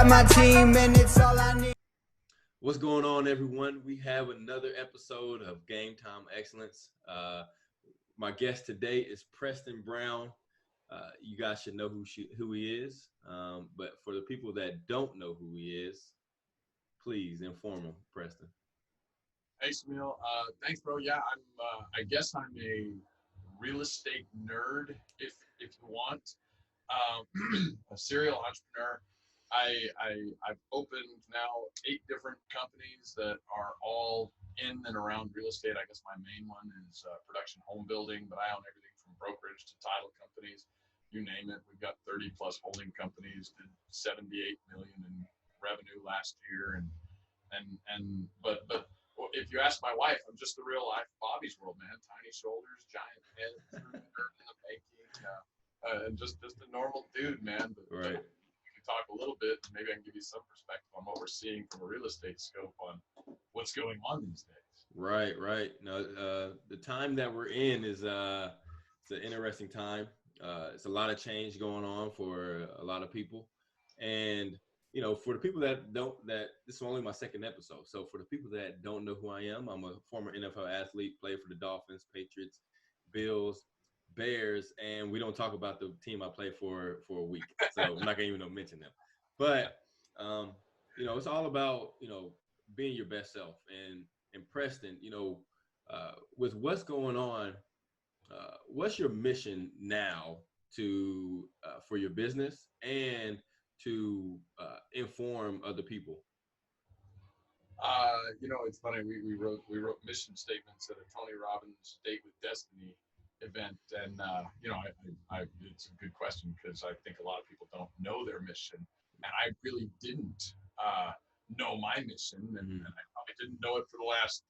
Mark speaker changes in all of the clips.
Speaker 1: got my team and it's all I need.
Speaker 2: What's going on, everyone? We have another episode of Game Time Excellence. My guest today is Preston Brown. You guys should know who he is, but for the people that don't know who he is, please inform them, Preston.
Speaker 3: Hey, Shamiel. Thanks, bro. Yeah, I guess I'm a real estate nerd, if you want. A serial entrepreneur. I've opened now 8 different companies that are all in and around real estate. I guess my main one is production home building, but I own everything from brokerage to title companies, you name it. We've got 30 plus holding companies, did 78 million in revenue last year, but if you ask my wife, I'm just the real life Bobby's World, man. Tiny shoulders, giant head, through the dirt in the making, and just a normal dude, man. But
Speaker 2: Right.
Speaker 3: we can talk a little bit. Maybe I can give you some perspective on what we're seeing from a real estate scope on what's going on these days.
Speaker 2: Right. No, the time that we're in is it's an interesting time. It's a lot of change going on for a lot of people, and for the people that this is only my second episode. So for the people that don't know who I am, I'm a former NFL athlete, played for the Dolphins, Patriots, Bills, Bears, and we don't talk about the team I played for a week. So I'm not gonna even mention them. But it's all about being your best self. And Preston, with what's going on, what's your mission now to for your business and to inform other people?
Speaker 3: It's funny. We wrote mission statements at a Tony Robbins Date with Destiny event, and it's a good question because I think a lot of people don't know their mission, and I really didn't know my mission, and I probably didn't know it for the last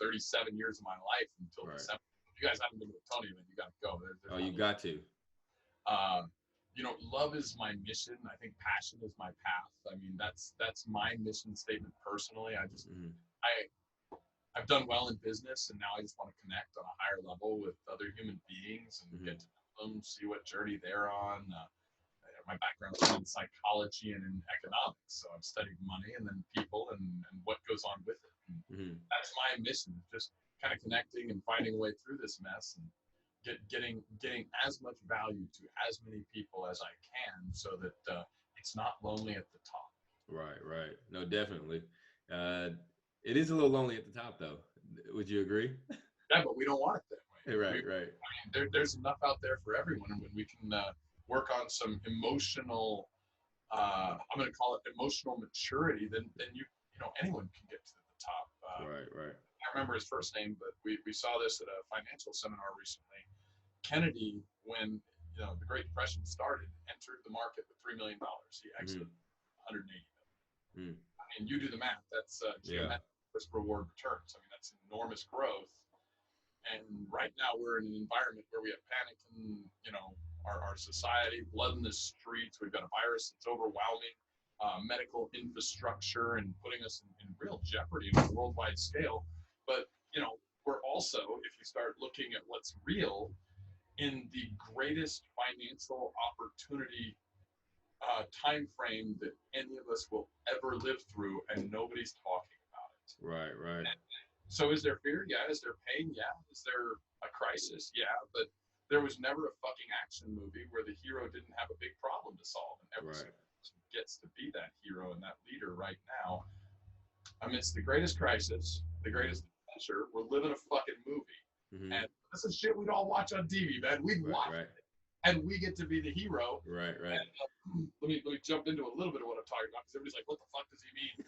Speaker 3: 37 years of my life until
Speaker 2: Right.
Speaker 3: December. If you guys haven't been to a Tony event, you got to go.
Speaker 2: You got to.
Speaker 3: Love is my mission. I think passion is my path. I mean, that's my mission statement personally. I've done well in business, and now I just want to connect on a higher level with other human beings and get to know them, see what journey they're on. My background is in psychology and in economics, so I've studied money and then people and what goes on with it. That's my mission, just kind of connecting and finding a way through this mess and getting as much value to as many people as I can, so that it's not lonely at the top.
Speaker 2: Right. No, definitely. It is a little lonely at the top, though. Would you agree?
Speaker 3: Yeah, but we don't want it that way.
Speaker 2: Right.
Speaker 3: I mean, there's enough out there for everyone, and when we can work on some emotional, I'm going to call it emotional maturity, then anyone can get to the top.
Speaker 2: Right.
Speaker 3: I remember his first name, but we saw this at a financial seminar recently. Kennedy, when the Great Depression started, entered the market with $3 million. He exited 180 million. I mean, you do the math. That's geometric risk reward returns. I mean, that's enormous growth. And right now we're in an environment where we have panic in our society, blood in the streets. We've got a virus that's overwhelming medical infrastructure and putting us in real jeopardy on a worldwide scale. But we're also, if you start looking at what's real, in the greatest financial opportunity time frame that any of us will ever live through, and nobody's talking about it.
Speaker 2: Right.
Speaker 3: And so is there fear? Yeah. Is there pain? Yeah. Is there a crisis? Yeah. But there was never a fucking action movie where the hero didn't have a big problem to solve, and every single person gets to be that hero and that leader right now. Amidst the greatest crisis, the greatest adventure, we're living a fucking movie. And this is shit we'd all watch on TV, man. We'd watch it, and we get to be the hero.
Speaker 2: Right.
Speaker 3: And, let me jump into a little bit of what I'm talking about, because everybody's like, "What the fuck does he mean?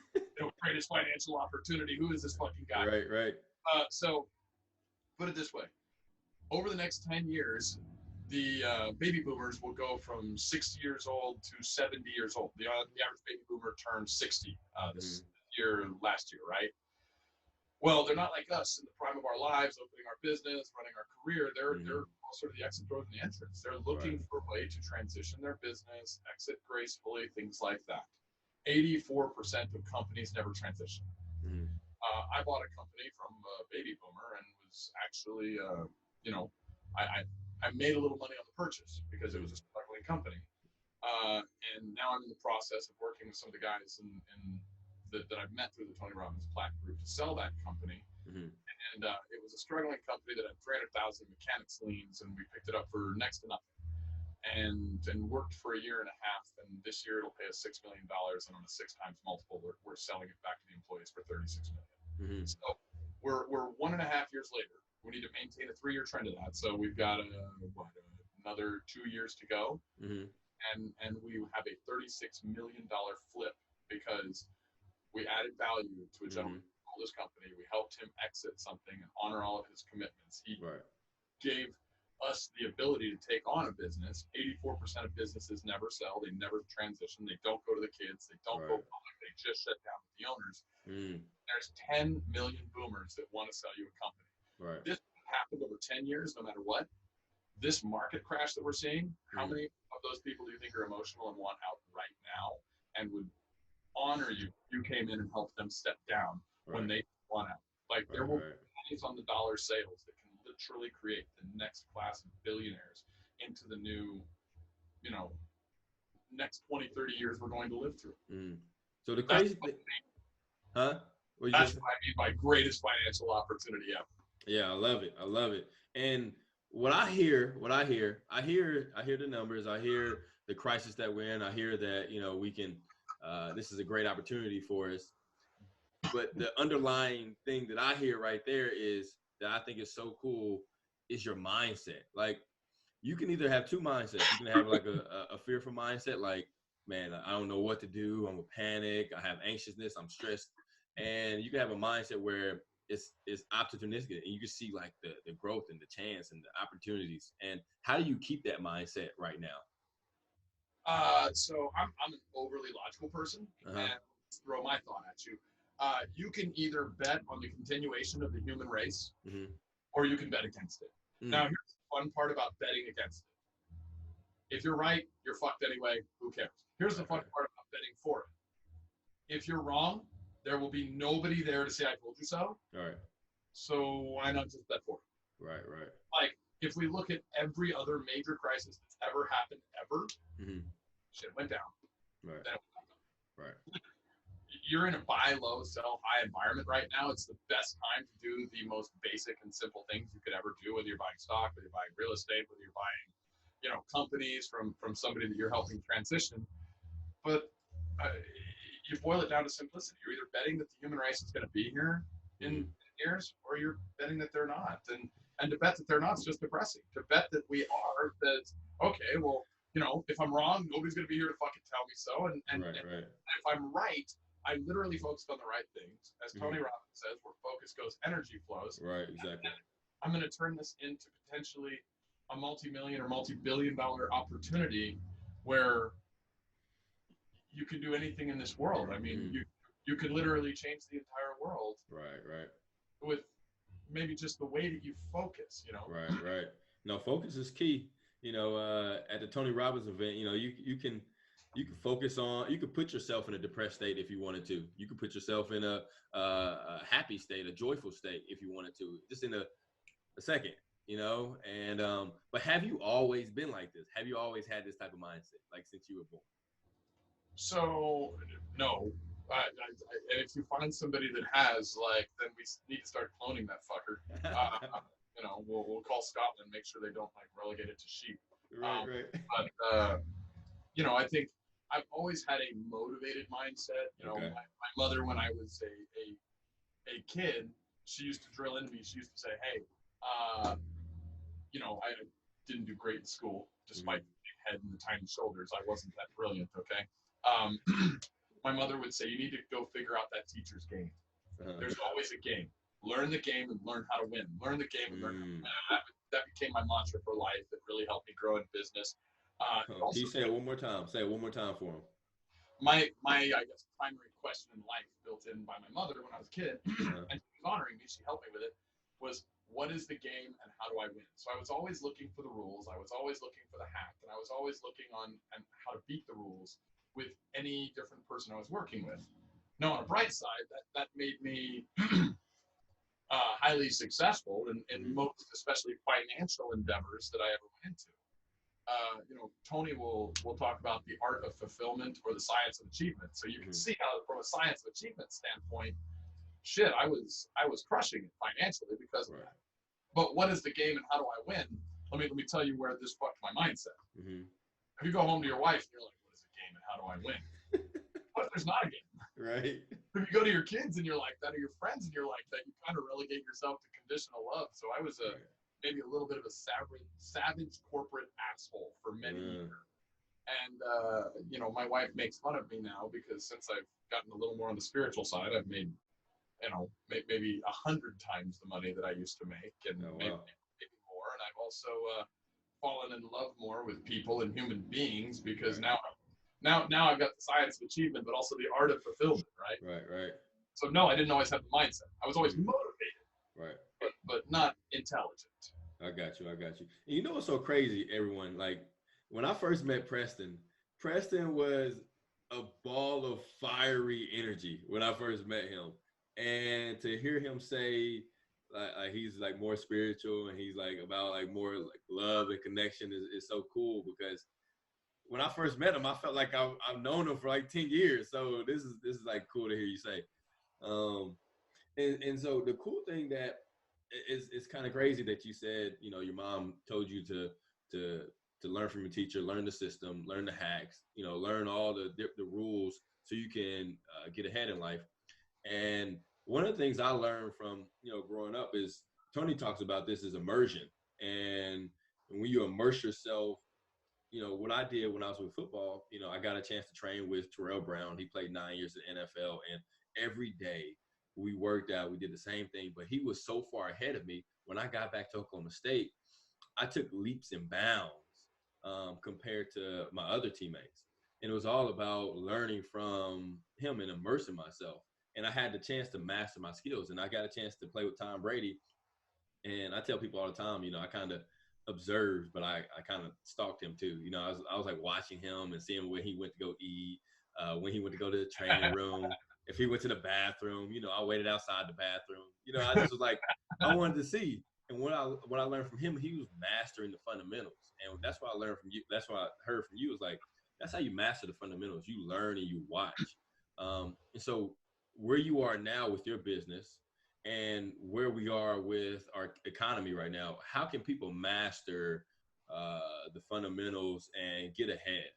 Speaker 3: Greatest financial opportunity? Who is this fucking guy?"
Speaker 2: Right.
Speaker 3: So, put it this way: over the next 10 years, the baby boomers will go from 60 years old to 70 years old. The average baby boomer turned 60 last year, right? Well, they're not like us in the prime of our lives, opening our business, running our career. They're sort of the exit doors and the entrance. They're looking for a way to transition their business, exit gracefully, things like that. 84% of companies never transition. I bought a company from a baby boomer and was actually, I made a little money on the purchase because it was a struggling company. And now I'm in the process of working with some of the guys that I've met through the Tony Robbins Platinum Group to sell that company.
Speaker 2: Mm-hmm.
Speaker 3: And it was a struggling company that had 300,000 mechanics liens, and we picked it up for next to nothing. And worked for a year and a half, and this year it'll pay us $6 million, and on a 6 times multiple, we're selling it back to the employees for $36 million.
Speaker 2: Mm-hmm.
Speaker 3: So we're 1.5 years later. We need to maintain a 3-year trend of that. So we've got another 2 years to go,
Speaker 2: Mm-hmm.
Speaker 3: and we have a $36 million flip because we added value to a gentleman who sold his company. We helped him exit something and honor all of his commitments. He gave us the ability to take on a business. 84% of businesses never sell. They never transition. They don't go to the kids. They don't go public. They just shut down with the owners. There's 10 million boomers that want to sell you a company.
Speaker 2: Right.
Speaker 3: This happened over 10 years, no matter what. This market crash that we're seeing, how many of those people do you think are emotional and want out right now and would honor you? You came in and helped them step down when they want out. Like there will be pennies on the dollar sales that can literally create the next class of billionaires into the new, next 20, 30 years we're going to live through.
Speaker 2: So the crazy thing, huh?
Speaker 3: That's what I mean by greatest financial opportunity ever.
Speaker 2: Yeah, I love it. I love it. And what I hear the numbers. I hear the crisis that we're in. I hear that, we can, this is a great opportunity for us. But the underlying thing that I hear right there is that I think is so cool is your mindset. Like you can either have two mindsets. You can have like a fearful mindset, like, man, I don't know what to do. I'm a panic. I have anxiousness. I'm stressed. And you can have a mindset where it's opportunistic and you can see like the growth and the chance and the opportunities. And how do you keep that mindset right now?
Speaker 3: So I'm an overly logical person, and throw my thought at you. You can either bet on the continuation of the human race, or you can bet against it. Now, here's the fun part about betting against it. If you're right, you're fucked anyway. Who cares? Here's the fun part about betting for it. If you're wrong, there will be nobody there to say, I told you so.
Speaker 2: All right.
Speaker 3: So why not just bet for it?
Speaker 2: Right.
Speaker 3: Like, if we look at every other major crisis that's ever happened, ever, shit went down.
Speaker 2: Right.
Speaker 3: Then it went up.
Speaker 2: Right.
Speaker 3: You're in a buy low, sell high environment right now. It's the best time to do the most basic and simple things you could ever do, whether you're buying stock, whether you're buying real estate, whether you're buying, companies from somebody that you're helping transition. But you boil it down to simplicity. You're either betting that the human race is going to be here in years, or you're betting that they're not. And to bet that they're not is just depressing. To bet that we are, that, okay, well, if I'm wrong, nobody's going to be here to fucking tell me so. And if I'm right, I literally focused on the right things. As Tony Robbins says, where focus goes, energy flows.
Speaker 2: Right, exactly.
Speaker 3: I'm going to turn this into potentially a multi-million or multi-billion-dollar opportunity where you can do anything in this world. I mean, you could literally change the entire world.
Speaker 2: Right.
Speaker 3: With maybe just the way that you focus,
Speaker 2: Right. No, focus is key. At the Tony Robbins event, you can focus on, you could put yourself in a depressed state if you wanted to. You could put yourself in a happy state, a joyful state if you wanted to, just in a second, and but have you always been like this? Have you always had this type of mindset, like since you were born?
Speaker 3: So, no. And if you find somebody that has, then we need to start cloning that fucker. We'll call Scotland, make sure they don't relegate it to sheep.
Speaker 2: Right.
Speaker 3: But I think I've always had a motivated mindset. My mother, when I was a kid, she used to drill into me. She used to say, "Hey, I didn't do great in school, despite the big head and the tiny shoulders. I wasn't that brilliant." Okay. My mother would say, you need to go figure out that teacher's game. There's always a game. Learn the game and learn how to win. Learn the game and learn how to win. That became my mantra for life. It really helped me grow in business.
Speaker 2: Can you say it one more time? Say it one more time for him.
Speaker 3: My I guess, primary question in life, built in by my mother when I was a kid, and she was honoring me, she helped me with it, was what is the game and how do I win? So I was always looking for the rules. I was always looking for the hack. And I was always looking on how to beat the rules with any different person I was working with. Now, on a bright side, that made me highly successful in most, especially financial endeavors that I ever went into. Tony will talk about the art of fulfillment or the science of achievement. So you can see how, from a science of achievement standpoint, shit, I was crushing it financially because of that. But what is the game and how do I win? Let me tell you where this fucked my mindset. If you go home to your wife and you're like, what is the game and how do I win? What if there's not a game?
Speaker 2: Right.
Speaker 3: If you go to your kids and you're like that, or your friends and you're like that, you kind of relegate yourself to conditional love. So I was maybe a little bit of a savage corporate asshole for many years. And, my wife makes fun of me now because since I've gotten a little more on the spiritual side, I've made, maybe 100 times the money that I used to make, and maybe more. And I've also fallen in love more with people and human beings because now I've got the science of achievement, but also the art of fulfillment, right?
Speaker 2: Right.
Speaker 3: So no, I didn't always have the mindset. I was always motivated,
Speaker 2: right,
Speaker 3: but not intelligent.
Speaker 2: I got you. And you know what's so crazy, everyone? Like when I first met Preston was a ball of fiery energy when I first met him, and to hear him say like he's like more spiritual and he's like about like more like love and connection is so cool because when I first met him, I felt like I've known him for like 10 years. So this is like cool to hear you say. And so the cool thing that it's kind of crazy that you said, your mom told you to learn from your teacher, learn the system, learn the hacks, learn all the rules so you can get ahead in life. And one of the things I learned from, growing up is Tony talks about this is immersion. And when you immerse yourself, what I did when I was with football, I got a chance to train with Terrell Brown. He played 9 years in the NFL, and every day we worked out, we did the same thing, but he was so far ahead of me. When I got back to Oklahoma State, I took leaps and bounds compared to my other teammates. And it was all about learning from him and immersing myself. And I had the chance to master my skills, and I got a chance to play with Tom Brady. And I tell people all the time, I kind of observed, but I kind of stalked him too. I was like watching him and seeing when he went to go eat, when he went to go to the training room, if he went to the bathroom, I waited outside the bathroom. I just was like, I wanted to see. And what I learned from him, he was mastering the fundamentals. And that's what I learned from you. That's what I heard from you is like, that's how you master the fundamentals. You learn and you watch. And so where you are now with your business and where we are with our economy right now, how can people master the fundamentals and get ahead?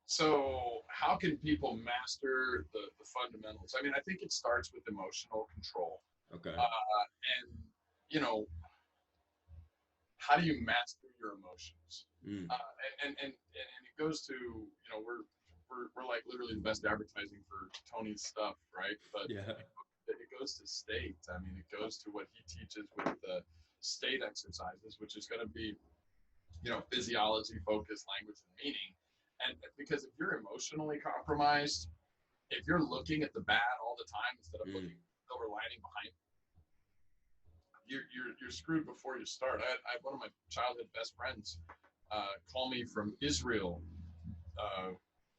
Speaker 3: So how can people master the fundamentals? I mean, I think it starts with emotional control.
Speaker 2: Okay.
Speaker 3: And, how do you master your emotions? And it goes to, we're like literally the best advertising for Tony's stuff, right? But
Speaker 2: yeah.
Speaker 3: It goes to state. I mean, it goes to what he teaches with the state exercises, which is going to be, physiology, focus, language, and meaning. And because if you're emotionally compromised, if you're looking at the bad all the time instead of looking at the silver lining behind, you're screwed before you start. I had one of my childhood best friends call me from Israel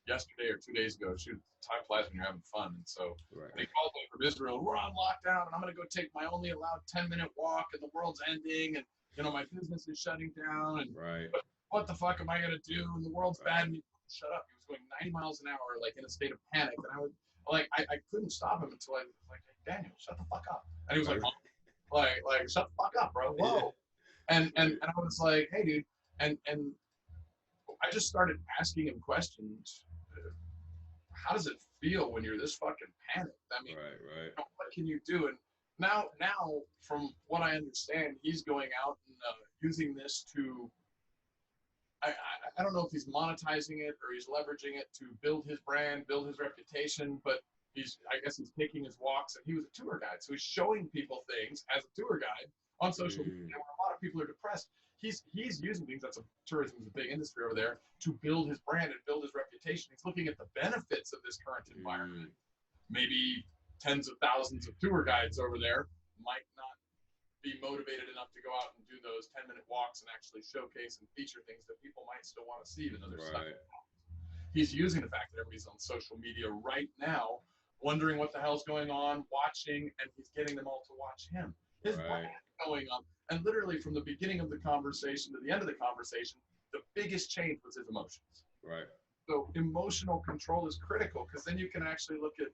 Speaker 3: yesterday or 2 days ago. Shoot, time flies when you're having fun. And so they called me from Israel. We're on lockdown, and I'm going to go take my only allowed 10-minute walk, and the world's ending, and my business is shutting down. And what the fuck am I going to do? And the world's bad. And shut up. He was going 90 miles an hour, like in a state of panic. And I couldn't stop him until I was like, hey, Daniel, shut the fuck up. And he was like, oh. like shut the fuck up, bro. Whoa. Yeah. And I was like, hey, dude. And I just started asking him questions. How does it feel when you're this fucking panicked? I mean, what can you do? And now, from what I understand, he's going out and using this to, I don't know if he's monetizing it or he's leveraging it to build his brand, build his reputation, but I guess he's taking his walks, and he was a tour guide. So he's showing people things as a tour guide on social media where a lot of people are depressed. He's using things, tourism is a big industry over there, to build his brand and build his reputation. He's looking at the benefits of this current environment. Maybe tens of thousands of tour guides over there might not be motivated enough to go out and do those 10-minute walks and actually showcase and feature things that people might still want to see, even though they're stuck. He's using the fact that everybody's on social media right now, wondering what the hell's going on, watching, and he's getting them all to watch him. His brand is going up, and literally from the beginning of the conversation to the end of the conversation, the biggest change was his emotions.
Speaker 2: Right.
Speaker 3: So emotional control is critical because then you can actually look at.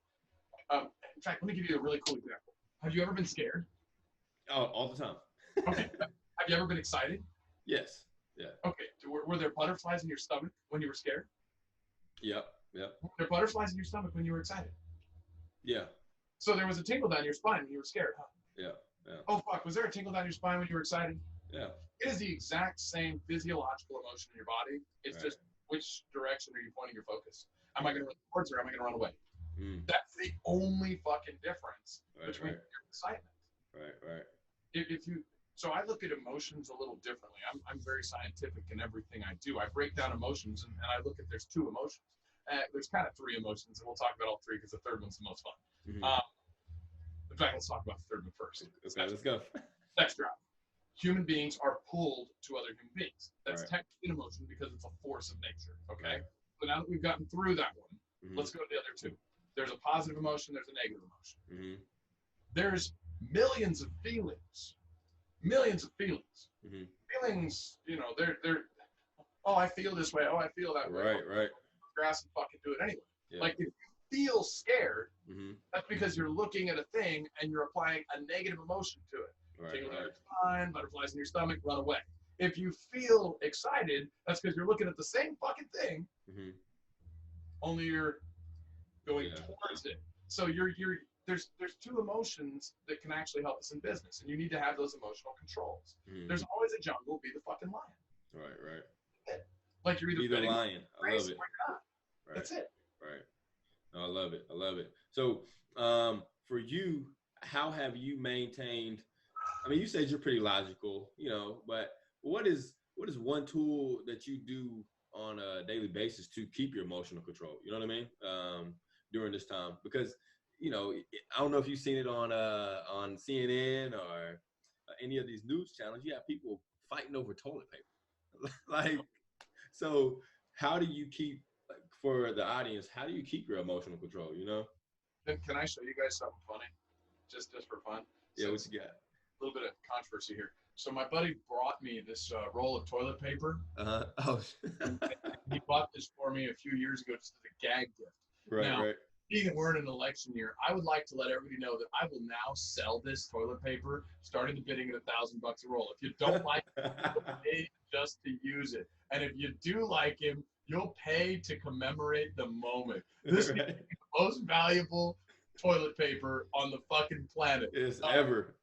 Speaker 3: In fact, let me give you a really cool example. Have you ever been scared?
Speaker 2: Oh, all the time.
Speaker 3: Okay. Have you ever been excited?
Speaker 2: Yes. Yeah.
Speaker 3: Okay. Were there butterflies in your stomach when you were scared?
Speaker 2: Yep. Yep.
Speaker 3: Were there butterflies in your stomach when you were excited?
Speaker 2: Yeah.
Speaker 3: So there was a tingle down your spine when you were scared, huh?
Speaker 2: Yeah. Yeah.
Speaker 3: Oh, fuck. Was there a tingle down your spine when you were excited?
Speaker 2: Yeah.
Speaker 3: It is the exact same physiological emotion in your body. It's
Speaker 2: Right.
Speaker 3: just which direction are you pointing your focus? Am I going to run towards or am I going to run away?
Speaker 2: Mm.
Speaker 3: That's the only fucking difference
Speaker 2: Right,
Speaker 3: between
Speaker 2: right.
Speaker 3: your excitement.
Speaker 2: Right.
Speaker 3: If you, so I look at emotions a little differently. I'm very scientific in everything I do. I break down emotions and I look at there's two emotions. There's kind of three emotions, and we'll talk about all three because the third one's the most fun.
Speaker 2: Mm-hmm.
Speaker 3: In fact, let's talk about the third one first.
Speaker 2: Okay, let's go.
Speaker 3: Sex drive. Human beings are pulled to other human beings. That's
Speaker 2: Right.
Speaker 3: technically an emotion because it's a force of nature. Okay.
Speaker 2: Right.
Speaker 3: So now that we've gotten through that one,
Speaker 2: Mm-hmm.
Speaker 3: let's go to the other two. There's a positive emotion. There's a negative emotion.
Speaker 2: Mm-hmm.
Speaker 3: There's millions of feelings. Millions of feelings.
Speaker 2: Mm-hmm.
Speaker 3: Feelings, they're. Oh, I feel this way. Oh, I feel that way.
Speaker 2: Right.
Speaker 3: Grass and fucking do it anyway.
Speaker 2: Yeah.
Speaker 3: Like if you feel scared,
Speaker 2: Mm-hmm.
Speaker 3: that's because you're looking at a thing and you're applying a negative emotion to it. Tingle down your spine, butterflies in your stomach, run away. If you feel excited, that's because you're looking at the same fucking thing,
Speaker 2: Mm-hmm.
Speaker 3: only you're going
Speaker 2: Yeah.
Speaker 3: towards it. So there's two emotions that can actually help us in business, and you need to have those emotional controls.
Speaker 2: Mm-hmm.
Speaker 3: There's always a jungle, be the fucking lion.
Speaker 2: Right.
Speaker 3: Like you're either
Speaker 2: Be the
Speaker 3: betting
Speaker 2: lion. I
Speaker 3: race
Speaker 2: love it.
Speaker 3: or you're not.
Speaker 2: Right.
Speaker 3: That's it.
Speaker 2: Right. No, I love it. So, for you, how have you maintained? I mean, you said you're pretty logical, but what is one tool that you do on a daily basis to keep your emotional control? You know what I mean? During this time, because I don't know if you've seen it on CNN or any of these news channels. You have people fighting over toilet paper, like. So, how do you keep, like, for the audience? How do you keep your emotional control?
Speaker 3: Can I show you guys something funny, just for fun?
Speaker 2: Yeah,
Speaker 3: So,
Speaker 2: what you got?
Speaker 3: a little bit of controversy here. So my buddy brought me this roll of toilet paper.
Speaker 2: Oh,
Speaker 3: He bought this for me a few years ago just as a gag gift. Now,
Speaker 2: right.
Speaker 3: being that we're in an election year, I would like to let everybody know that I will now sell this toilet paper, starting the bidding at $1,000 a roll. If you don't like it, you'll pay just to use it. And if you do like him, you'll pay to commemorate the moment. This is the most valuable toilet paper on the fucking planet.
Speaker 2: It's ever.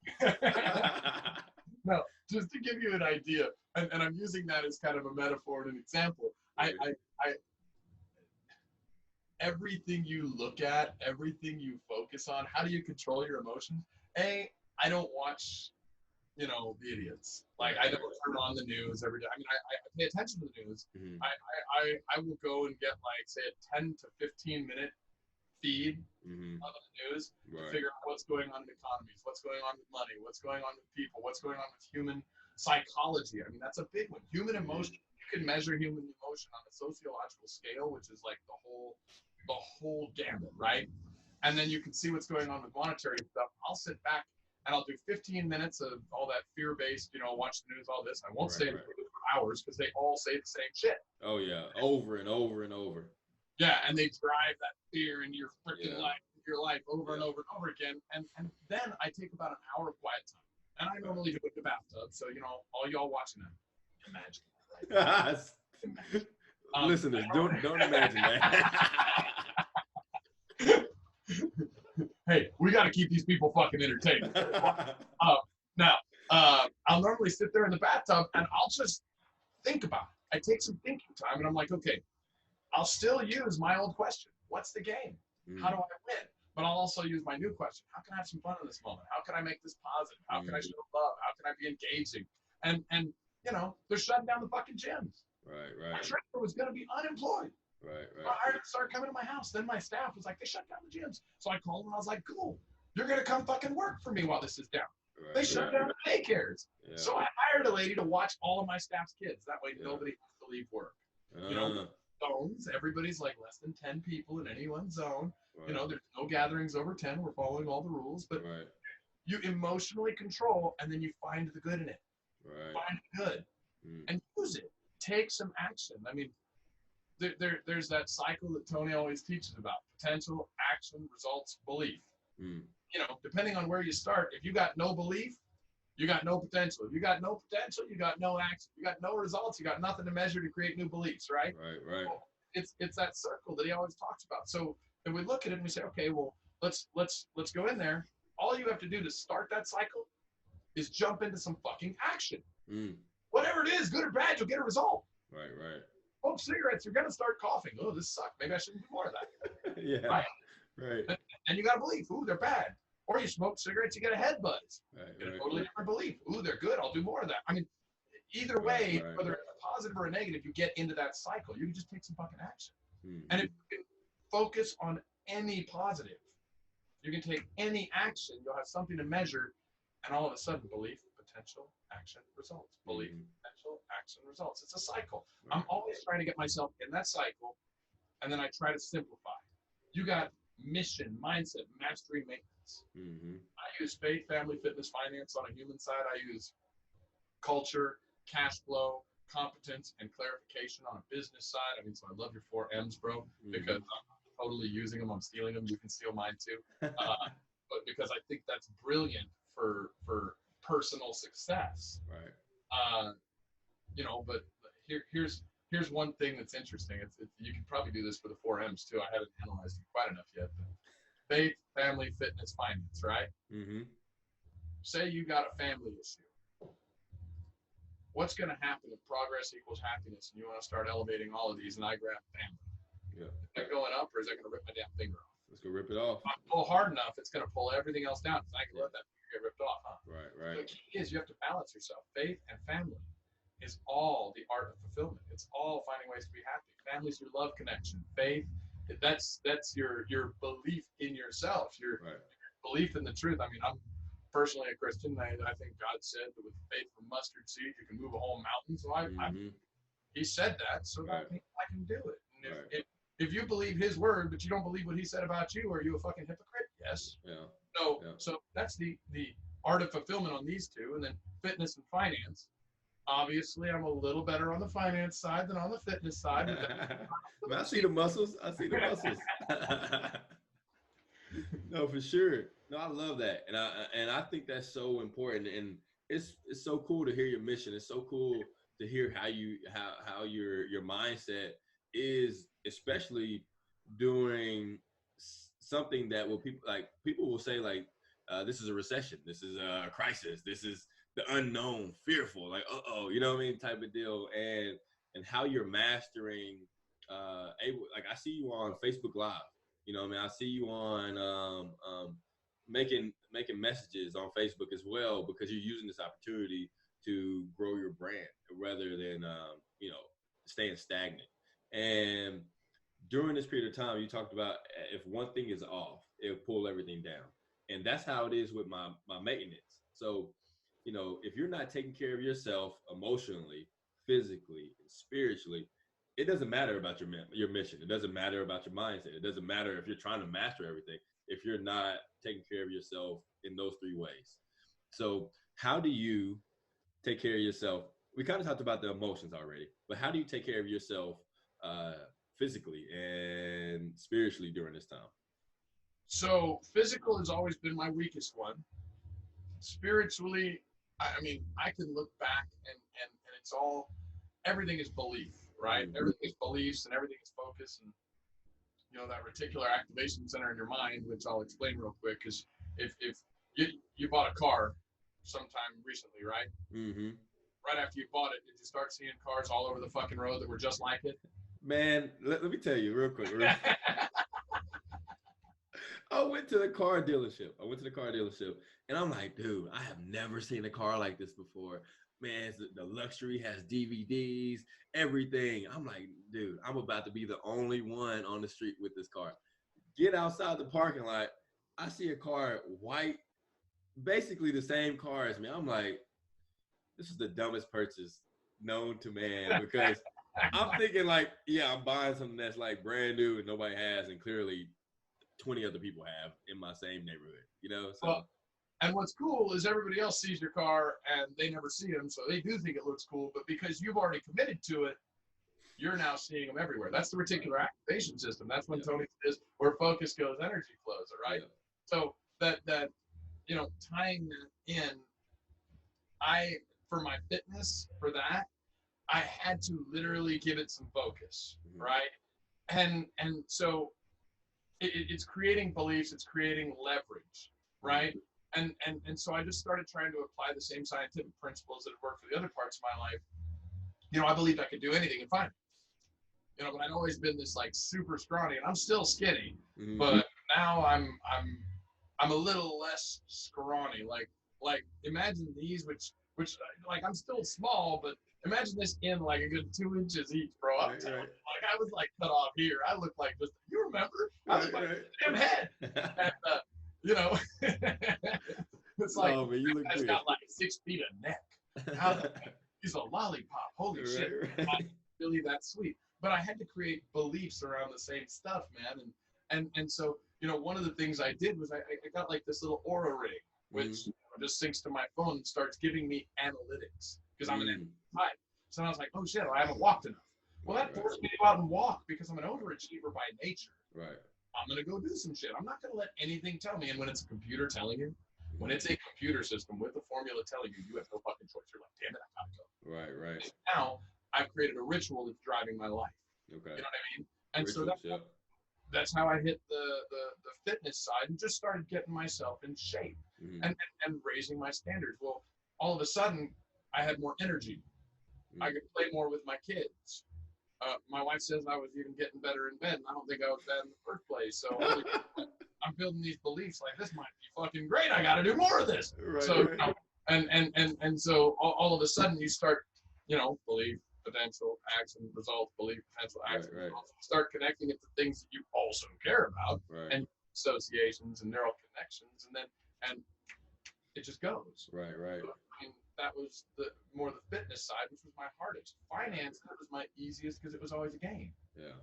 Speaker 3: No, just to give you an idea, and I'm using that as kind of a metaphor and an example. I everything you look at, everything you focus on, how do you control your emotions? I don't watch, the idiots. Like, I don't turn on the news every day. I mean, I pay attention to the news.
Speaker 2: Mm-hmm.
Speaker 3: I will go and get, like, say, a 10 to 15 minute feed
Speaker 2: Mm-hmm.
Speaker 3: on the news to
Speaker 2: Right.
Speaker 3: figure out what's going on in economies, what's going on with money, what's going on with people, what's going on with human psychology. I mean, that's a big one. Human emotion. You can measure human emotion on a sociological scale, which is like the whole gamut, right? And then you can see what's going on with monetary stuff. I'll sit back and I'll do 15 minutes of all that fear-based, watch the news, all this. I won't
Speaker 2: Right,
Speaker 3: say it for hours because they all say the same shit.
Speaker 2: Oh yeah, over and over and over.
Speaker 3: Yeah, and they drive that fear into your freaking
Speaker 2: Yeah.
Speaker 3: life over and over and over again. And then I take about an hour of quiet time. And I normally do it in the bathtub. So, all y'all watching that, imagine. Right? Imagine.
Speaker 2: Listeners, don't imagine that.
Speaker 3: Hey, we got to keep these people fucking entertained. Now, I'll normally sit there in the bathtub and I'll just think about it. I take some thinking time and I'm like, okay, I'll still use my old question. What's the game? How do I win? But I'll also use my new question. How can I have some fun in this moment? How can I make this positive? How can I show love? How can I be engaging? And they're shutting down the fucking gyms.
Speaker 2: Right.
Speaker 3: My trainer was going to be unemployed.
Speaker 2: Right.
Speaker 3: I hired him to start coming to my house. Then my staff was like, they shut down the gyms. So I called him and I was like, cool. You're going to come fucking work for me while this is down.
Speaker 2: Right.
Speaker 3: They shut down the daycares.
Speaker 2: Yeah.
Speaker 3: So I hired a lady to watch all of my staff's kids. That way nobody has to leave work. Zones. Everybody's like less than 10 people in any one zone.
Speaker 2: Right.
Speaker 3: There's no gatherings over 10. We're following all the rules. But
Speaker 2: Right.
Speaker 3: you emotionally control and then you find the good in it.
Speaker 2: Right.
Speaker 3: Find the good and use it. take some action. I mean, there's that cycle that Tony always teaches about: potential, action, results, belief. You know, depending on where you start, if you got no belief, you got no potential. If you got no potential, you got no action. You got no results. You got nothing to measure to create new beliefs, right?
Speaker 2: Right.
Speaker 3: Well, it's that circle that he always talks about. So if we look at it and we say, okay, well, let's go in there. All you have to do to start that cycle is jump into some fucking action. Whatever it is, good or bad, you'll get a result.
Speaker 2: Right.
Speaker 3: Smoke cigarettes, you're gonna start coughing. Oh, this sucks. Maybe I shouldn't do more of that.
Speaker 2: Yeah. Right.
Speaker 3: And you gotta believe, ooh, they're bad. Or you smoke cigarettes, you get a head buzz.
Speaker 2: Right.
Speaker 3: Get a totally different belief. Ooh, they're good. I'll do more of that. I mean, either way, whether it's a positive or a negative, you get into that cycle. You can just take some fucking action. And if you can focus on any positive, you can take any action, you'll have something to measure, and all of a sudden, belief, potential, action, results. Belief, potential, action, results. It's a cycle. I'm always trying to get myself in that cycle, and then I try to simplify. You got mission, mindset, mastery, maintenance. I use faith, family, fitness, finance on a human side. I use culture, cash flow, competence, and clarification on a business side. I mean, so I love your 4 M's, bro, because I'm totally using them. I'm stealing them. You can steal mine too. But because I think that's brilliant for personal success. Right. You know, but here's one thing that's interesting. You can probably do this for the 4 M's too. I haven't analyzed it quite enough yet. But faith, family, fitness, finance, right? Say you got a family issue. What's going to happen if progress equals happiness and you want to start elevating all of these and I grab family? Yeah. Is that going up or is that going to rip my damn finger off?
Speaker 2: Let's go rip it off.
Speaker 3: If I pull hard enough, it's going to pull everything else down. So I can let that finger get ripped off, huh?
Speaker 2: Right.
Speaker 3: The key is you have to balance yourself. Faith and family is all the art of fulfillment. It's all finding ways to be happy. Family's your love connection. Faith, that's your belief in yourself, your belief in the truth. I mean, I'm personally a Christian. I think God said that with faith from mustard seed, you can move a whole mountain. So he said that, so that means I can do it. And if you believe his word, but you don't believe what he said about you, are you a fucking hypocrite? Yes. Yeah. So that's the art of fulfillment on these two. And then fitness and finance. Obviously, I'm a little better on the finance side than on the fitness side.
Speaker 2: I see the muscles. No, for sure. No, I love that, and I think that's so important, and it's so cool to hear your mission. It's so cool to hear how your mindset is, especially during something that people will say this is a recession, this is a crisis, this is the unknown, fearful, you know what I mean, type of deal, and how you're mastering. I see you on Facebook Live. You know what I mean? I see you on making messages on Facebook as well, because you're using this opportunity to grow your brand rather than staying stagnant. And during this period of time, you talked about if one thing is off, it'll pull everything down. And that's how it is with my maintenance. So, if you're not taking care of yourself emotionally, physically, and spiritually, it doesn't matter about your mission. It doesn't matter about your mindset. It doesn't matter if you're trying to master everything, if you're not taking care of yourself in those 3 ways. So how do you take care of yourself? We kind of talked about the emotions already, but how do you take care of yourself physically and spiritually during this time?
Speaker 3: So physical has always been my weakest one. Spiritually, I mean, I can look back and it's all, everything is belief. Right? Everything is beliefs and everything is focus, and that reticular activation center in your mind, which I'll explain real quick, is if you bought a car sometime recently, right? Right after you bought it, did you start seeing cars all over the fucking road that were just like it?
Speaker 2: Man, let me tell you real quick. I went to the car dealership, and I'm like, dude, I have never seen a car like this before. Man, the luxury has DVDs, everything. I'm like, dude, I'm about to be the only one on the street with this car. Get outside the parking lot, I see a car, white, basically the same car as me. I'm like, this is the dumbest purchase known to man, because I'm thinking I'm buying something that's brand new and nobody has, and clearly 20 other people have in my same neighborhood, So.
Speaker 3: Well, And what's cool is everybody else sees your car and they never see them, so they do think it looks cool. But because you've already committed to it, you're now seeing them everywhere. That's the reticular activation system. That's when Tony says, where focus goes, energy flows, right?
Speaker 2: Yeah.
Speaker 3: So that tying that in, for my fitness, for that, I had to literally give it some focus, right? And so it's creating beliefs, it's creating leverage, right? And so I just started trying to apply the same scientific principles that have worked for the other parts of my life. I believed I could do anything in finance. But I'd always been this like super scrawny, and I'm still skinny, but now I'm a little less scrawny. Like imagine these, which like I'm still small, but imagine this in like a good 2 inches each, bro. Right. Like I was like cut off here. I look like just, you remember? I look like a damn head. And it's like, it's got like 6 feet of neck. He's a lollipop. Holy shit. Right. Really that sweet. But I had to create beliefs around the same stuff, man. And so, one of the things I did was I got like this little aura ring, which just syncs to my phone and starts giving me analytics because I'm an type. So I was like, oh shit, I haven't walked enough. Well, that forced me to go out and walk because I'm an overachiever by nature. Right. I'm going to go do some shit. I'm not going to let anything tell me. And when it's a computer telling you, when it's a computer system with a formula telling you, you have no fucking choice. You're like, damn it, I got to go. Right. And now I've created a ritual that's driving my life. Okay. You know what I mean? And rituals, so that's how I hit the fitness side and just started getting myself in shape and raising my standards. Well, all of a sudden, I had more energy. I could play more with my kids. My wife says I was even getting better in bed, and I don't think I was bad in the first place. So I'm building these beliefs like this might be fucking great. I got to do more of this. Right, so and so all of a sudden you start, belief, potential, action, result, belief, potential, action, results. Start connecting it to things that you also care about, and associations and neural connections, and it just goes. Right. So, that was more the fitness side, which was my hardest. Finance, that was my easiest because it was always a game. Yeah.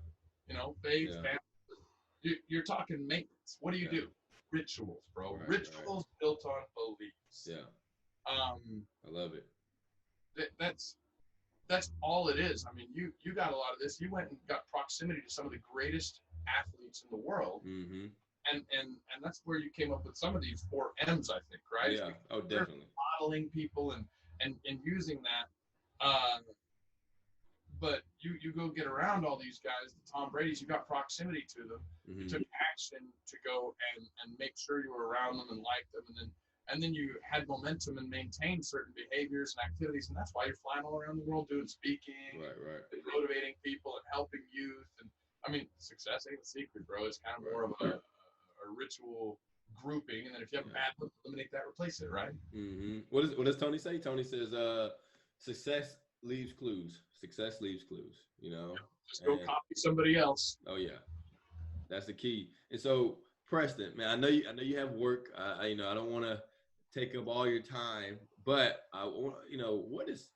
Speaker 3: Faith, family. You're talking maintenance. What do you do? Rituals, bro. Rituals built on beliefs. Yeah. I love it. That's all it is. I mean, you got a lot of this. You went and got proximity to some of the greatest athletes in the world. And that's where you came up with some of these 4 M's, I think, right? Yeah. Oh, definitely. Modeling people and using that. But you go get around all these guys, the Tom Brady's, you got proximity to them. You took action to go and make sure you were around them and liked them, and then you had momentum and maintained certain behaviors and activities, and that's why you're flying all around the world doing speaking, and motivating people and helping youth. And I mean, success ain't a secret, bro. It's kind of more of a ritual grouping, and then if you have a bad one, eliminate that, replace it, right? What does Tony say? Tony says, success leaves clues. Success leaves clues, Just go copy somebody else. Oh yeah. That's the key. And so, Preston, man, I know you have work. I don't want to take up all your time, but I want, what is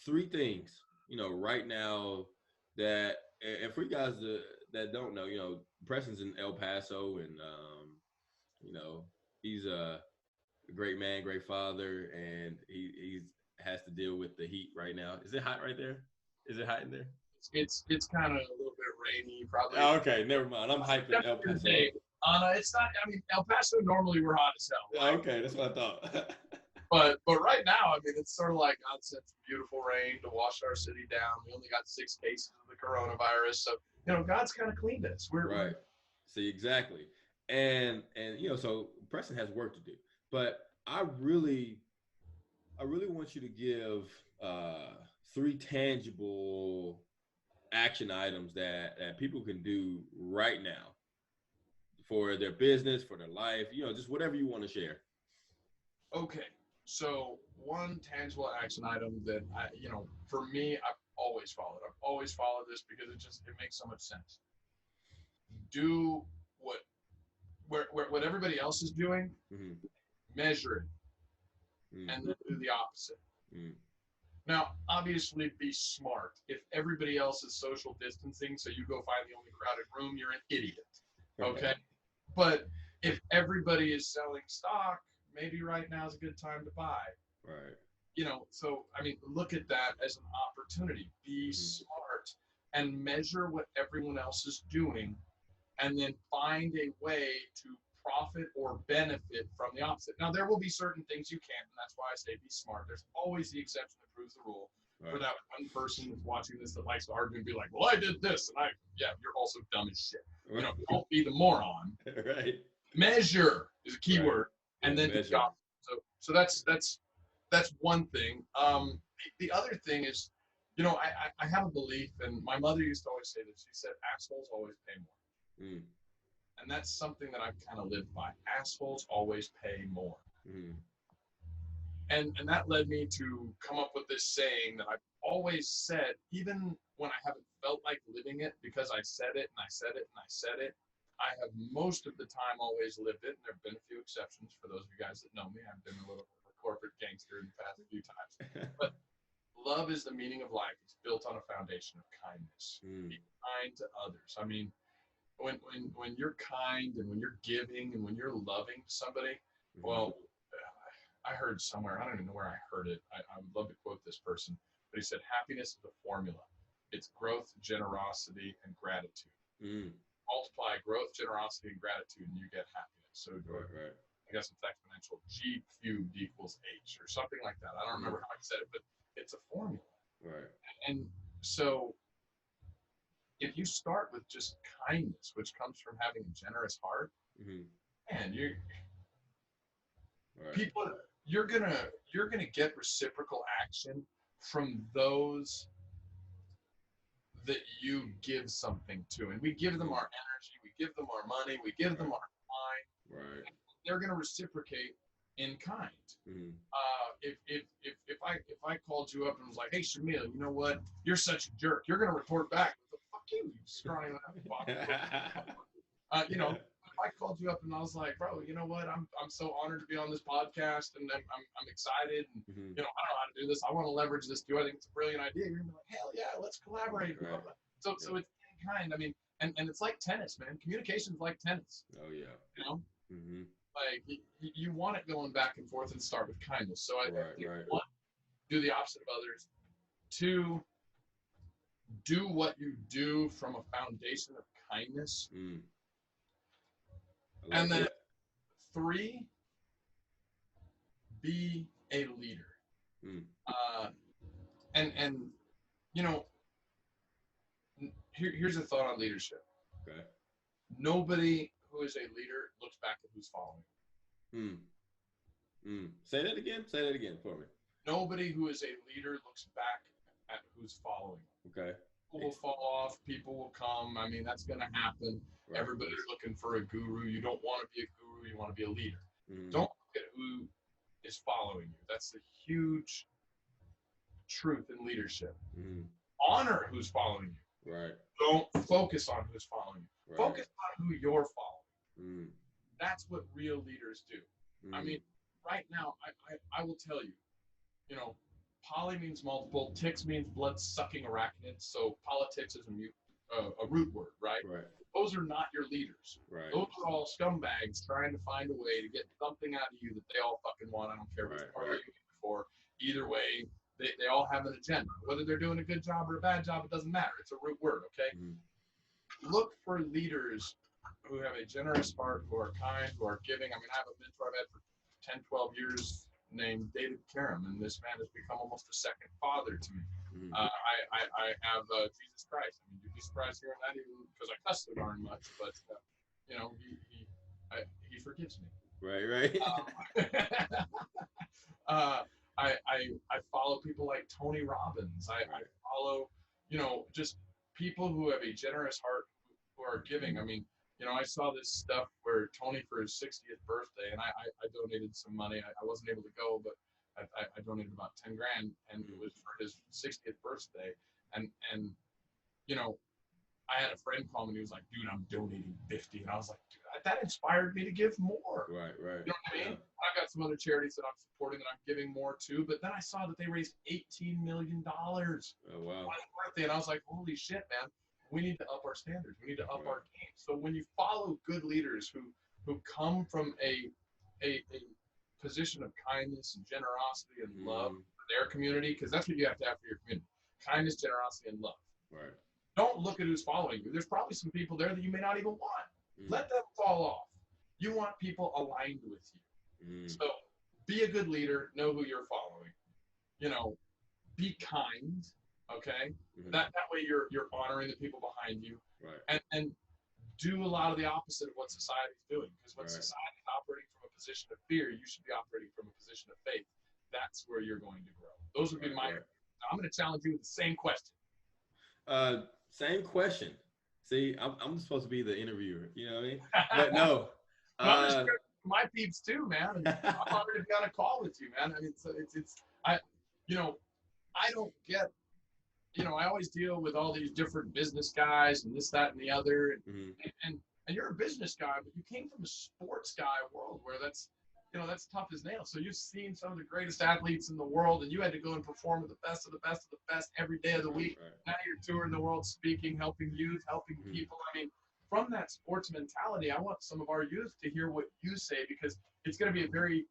Speaker 3: 3 things, right now that, and for you guys that don't know, Preston's in El Paso, and he's a great man, great father, and he's has to deal with the heat right now. Is it hot right there? Is it hot in there? It's kind of a little bit rainy, probably. Oh, okay, never mind. I'm hyping El Paso. It's not. I mean, El Paso normally we're hot as hell. Right? Okay, that's what I thought. but right now, I mean, it's sort of like God sent some beautiful rain to wash our city down. We only got 6 cases of the coronavirus, so God's kind of cleaned us. We're See, exactly. And so Preston has work to do, but I really want you to give 3 tangible action items that people can do right now for their business, for their life, just whatever you want to share. Okay. So one tangible action item that for me, I've always followed. I've always followed this because it makes so much sense. Do what everybody else is doing, measure it, and then do the opposite. Now, obviously, be smart. If everybody else is social distancing, so you go find the only crowded room, you're an idiot. Okay? But if everybody is selling stock, maybe right now is a good time to buy.
Speaker 2: Right.
Speaker 3: You know, so I mean, look at that as an opportunity. Be smart and measure what everyone else is doing, and then find a way to profit or benefit from the opposite. Now, there will be certain things you can't, and that's why I say be smart. There's always the exception that proves the rule.
Speaker 2: Right.
Speaker 3: For that one person that's watching this that likes to argue and be like, well, I did this, and you're also dumb as shit.
Speaker 2: Right.
Speaker 3: You know, don't be the moron.
Speaker 2: Right.
Speaker 3: Measure is a key
Speaker 2: Right.
Speaker 3: word, and then
Speaker 2: measure.
Speaker 3: so that's one thing. The other thing is, you know, I have a belief, and my mother used to always say this. She said, assholes always pay more. And that's something that I've kind of lived by. Assholes always pay more. And that led me to come up with this saying that I've always said, even when I haven't felt like living it, because I said it and I said it and I said it, I have most of the time always lived it. And there have been a few exceptions for those of you guys that know me. I've been a little corporate gangster in the past few times. But love is the meaning of life. It's built on a foundation of kindness. Be kind to others. I mean, when you're kind and when you're giving and when you're loving somebody, well, I heard somewhere, I don't even know where I heard it. I would love to quote this person, but he said, happiness is a formula. It's growth, generosity, and gratitude. Multiply growth, generosity, and gratitude, and you get happiness. So
Speaker 2: right.
Speaker 3: I guess it's exponential. G cubed equals H or something like that. I don't remember how he said it, but it's a formula.
Speaker 2: Right.
Speaker 3: And so if you start with just kindness, which comes from having a generous heart, man, people, you're gonna get reciprocal action from those that you give something to, and we give them our energy, we give them our money, we give them our time.
Speaker 2: Right.
Speaker 3: They're gonna reciprocate in kind. If I called you up and was like, hey Shamiel, you know what? You're such a jerk. You're gonna report back. Fuck you, you scrawny you know. I called you up and I was like, bro, you know what? I'm so honored to be on this podcast, and I'm excited, and you know, I don't know how to do this. I want to leverage this too. I think it's a brilliant idea. You're gonna be like, hell yeah, let's collaborate. Right. So it's kind. I mean, and it's like tennis, man. Communication's like tennis.
Speaker 2: Oh yeah.
Speaker 3: You know, like you want it going back and forth, and start with kindness. So I think one, do the opposite of others. Two, do what you do from a foundation of kindness. And then 3, be a leader. And you know, here's a thought on leadership.
Speaker 2: Okay.
Speaker 3: Nobody who is a leader looks back at who's following.
Speaker 2: Say that again for me.
Speaker 3: Nobody who is a leader looks back at who's following.
Speaker 2: Okay.
Speaker 3: People will fall off. People will come. I mean, that's going to happen. Right. Everybody's looking for a guru. You don't want to be a guru. You want to be a leader. Don't look at who is following you. That's the huge truth in leadership. Honor who's following you.
Speaker 2: Right.
Speaker 3: Don't focus on who's following you.
Speaker 2: Right.
Speaker 3: Focus on who you're following. That's what real leaders do. I mean, right now, I will tell you, you know, poly means multiple, ticks means blood-sucking arachnids, so politics is a root word, right?
Speaker 2: Right.
Speaker 3: Those are not your leaders.
Speaker 2: Right.
Speaker 3: Those are all scumbags trying to find a way to get something out of you that they all fucking want. I don't care which party you're looking for. Either way, they all have an agenda. Whether they're doing a good job or a bad job, it doesn't matter. It's a root word, okay? Look for leaders who have a generous heart, who are kind, who are giving. I mean, I have a mentor I've had for 10, 12 years named David Karam, and this man has become almost a second father to me. I have Jesus Christ. I mean, you'd be surprised hearing that, even because I cuss so darn much, but you know, he forgives me.
Speaker 2: Right.
Speaker 3: I follow people like Tony Robbins. I follow, you know, just people who have a generous heart, who are giving. I mean, you know, I saw this stuff where Tony, for his 60th birthday, and I donated some money. I wasn't able to go, but I donated about 10 grand, and it was for his 60th birthday. And you know, I had a friend call me, and he was like, dude, I'm donating 50. And I was like, dude, that inspired me to give more.
Speaker 2: Right.
Speaker 3: You know what I mean? I've got some other charities that I'm supporting that I'm giving more to, but then I saw that they raised $18 million
Speaker 2: Oh, wow.
Speaker 3: on his birthday, and I was like, holy shit, man. We need to up our standards. We need to up our game. So when you follow good leaders who come from a position of kindness and generosity and love
Speaker 2: Mm-hmm.
Speaker 3: for their community, because that's what you have to have for your community: kindness, generosity, and love.
Speaker 2: Right.
Speaker 3: Don't look at who's following you. There's probably some people there that you may not even want.
Speaker 2: Mm-hmm.
Speaker 3: Let them fall off. You want people aligned with you.
Speaker 2: Mm-hmm.
Speaker 3: So be a good leader. Know who you're following. Be kind. Okay.
Speaker 2: Mm-hmm.
Speaker 3: That way you're honoring the people behind you.
Speaker 2: Right.
Speaker 3: And do a lot of the opposite of what society's doing. Because when
Speaker 2: Right.
Speaker 3: society is operating from a position of fear, you should be operating from a position of faith. That's where you're going to grow. Those would be my.
Speaker 2: Right.
Speaker 3: I'm going to challenge you with the same question.
Speaker 2: Same question. See, I'm supposed to be the interviewer. You know what I mean? But no.
Speaker 3: I'm just my peeps too, man. And I'm honored to be on a call with you, man. I mean, I don't get. I always deal with all these different business guys and this, that, and the other.
Speaker 2: Mm-hmm.
Speaker 3: And you're a business guy, but you came from a sports guy world where that's tough as nails. So you've seen some of the greatest athletes in the world, and you had to go and perform with the best of the best of the best every day of the week.
Speaker 2: Right.
Speaker 3: Now you're touring the world, speaking, helping youth, helping
Speaker 2: Mm-hmm.
Speaker 3: people. I mean, from that sports mentality, I want some of our youth to hear what you say, because it's going to be a very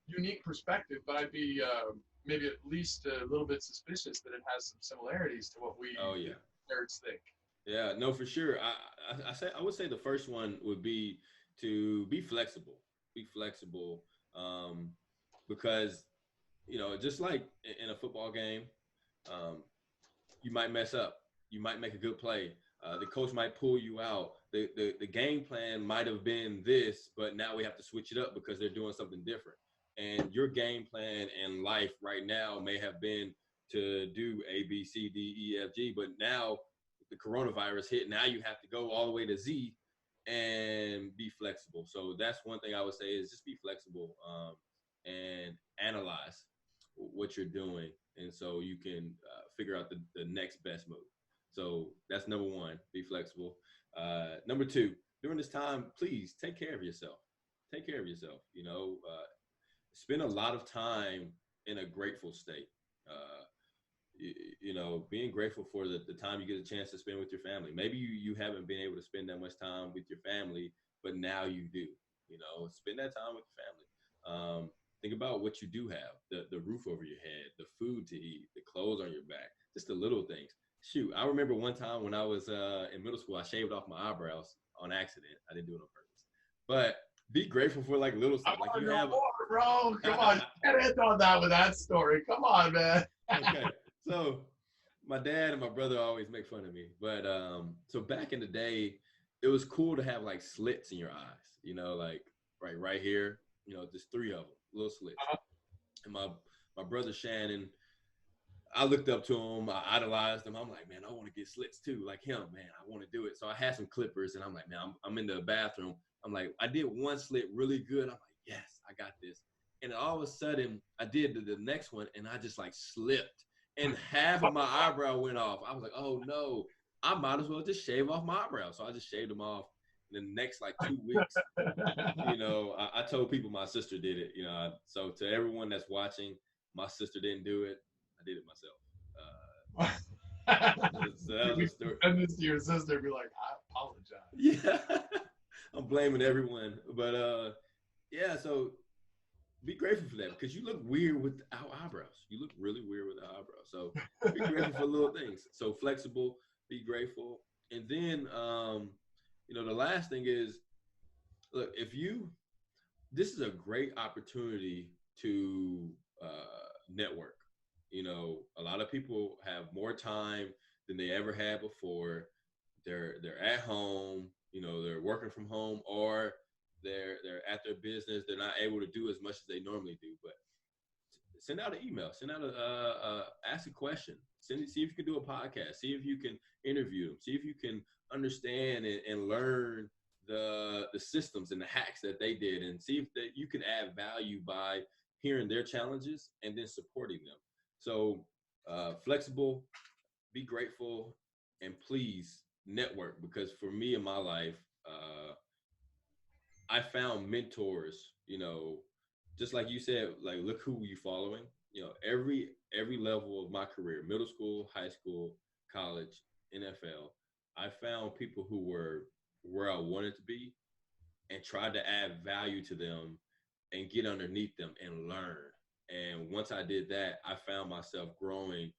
Speaker 3: unique perspective, but I'd be maybe at least a little bit suspicious that it has some similarities to what we nerds think.
Speaker 2: Yeah, no, for sure. I would say the first one would be to be flexible. Be flexible, because just like in a football game, you might mess up. You might make a good play. The coach might pull you out. The game plan might have been this, but now we have to switch it up because they're doing something different. And your game plan in life right now may have been to do A, B, C, D, E, F, G, but now the coronavirus hit. Now you have to go all the way to Z and be flexible. So that's one thing I would say is just be flexible, and analyze what you're doing. And so you can figure out the next best move. So that's number one, be flexible. Number two, during this time, please take care of yourself. Take care of yourself. Spend a lot of time in a grateful state. Being grateful for the time you get a chance to spend with your family. Maybe you haven't been able to spend that much time with your family, but now you do. Spend that time with your family. Think about what you do have: the roof over your head, the food to eat, the clothes on your back, just the little things. Shoot, I remember one time when I was in middle school, I shaved off my eyebrows on accident. I didn't do it on purpose, but be grateful for like little stuff. Like you have,
Speaker 3: bro. Come on, get in on that with that story. Come on, man.
Speaker 2: Okay, so my dad and my brother always make fun of me, but so back in the day, it was cool to have like slits in your eyes. Like right here. Just 3 of them, little slits. And my brother Shannon, I looked up to him. I idolized him. I'm like, man, I want to get slits too, like him, man. I want to do it. So I had some clippers, and I'm like, man, I'm in the bathroom. I'm like, I did one slit really good. I'm like, yes, I got this. And all of a sudden, I did the next one, and I just like slipped, and half of my eyebrow went off. I was like, oh no, I might as well just shave off my eyebrow. So I just shaved them off. And the next like 2 weeks, I told people my sister did it. So to everyone that's watching, my sister didn't do it. I did it myself. So that was a story.
Speaker 3: And this to your sister, be like, I apologize.
Speaker 2: Yeah, I'm blaming everyone, but yeah. So be grateful for that, because you look weird without eyebrows. You look really weird without eyebrows. So be grateful for little things. So flexible, be grateful, and then the last thing is, look, this is a great opportunity to network. A lot of people have more time than they ever had before. They're at home, they're working from home, or they're at their business. They're not able to do as much as they normally do. But send out an email, ask a question, see if you can do a podcast, see if you can interview them, see if you can understand and learn the systems and the hacks that they did, and see if that you can add value by hearing their challenges and then supporting them. So flexible, be grateful, and please network, because for me in my life, I found mentors, just like you said, like, look who you following. Every level of my career, middle school, high school, college, NFL, I found people who were where I wanted to be and tried to add value to them and get underneath them and learn. And once I did that, I found myself growing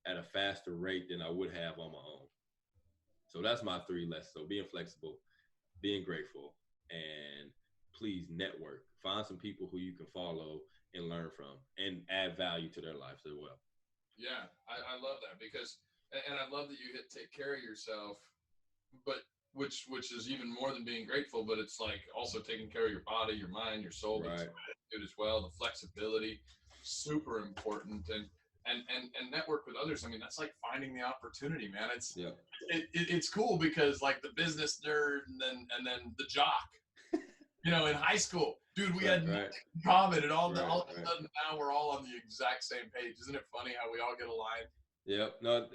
Speaker 2: at a faster rate than I would have on my own. So that's my 3 lessons. So being flexible, being grateful, and please network. Find some people who you can follow and learn from and add value to their lives as well.
Speaker 3: Yeah, I love that because, and I love that you hit take care of yourself, but which is even more than being grateful, but it's like also taking care of your body, your mind, your soul,
Speaker 2: Right.
Speaker 3: good as well. The flexibility, super important, and network with others. I mean, that's like finding the opportunity, man. It's cool because like the business nerd and then the jock, in high school, dude, we had nothing in common, and all of a sudden now we're all on the exact same page. Isn't it funny how we all get aligned?
Speaker 2: Yep. No,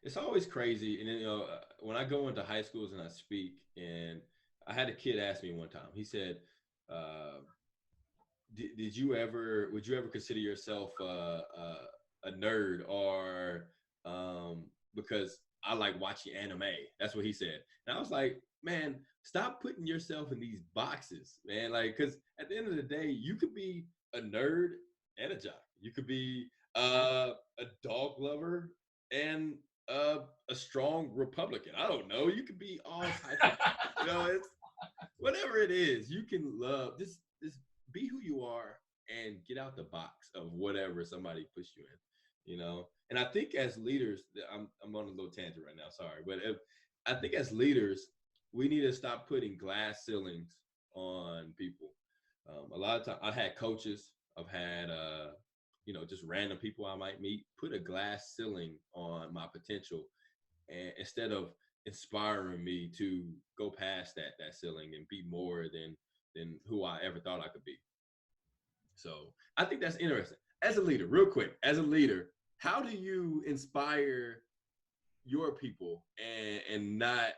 Speaker 2: it's always crazy. And when I go into high schools and I speak, and I had a kid ask me one time. He said, would you ever consider yourself a nerd, or because I like watching anime? That's what he said. And I was like, man, stop putting yourself in these boxes, man. Like, because at the end of the day, you could be a nerd and a jock. You could be a dog lover and a strong Republican. I don't know. You could be all types of, it's whatever it is. You can love this. Be who you are and get out the box of whatever somebody puts you in. And I think as leaders, I'm on a little tangent right now. Sorry, but I think as leaders, we need to stop putting glass ceilings on people. A lot of times, I've had coaches, I've had just random people I might meet, put a glass ceiling on my potential, and instead of inspiring me to go past that ceiling and be more than who I ever thought I could be. So I think that's interesting. As a leader, real quick, how do you inspire your people and not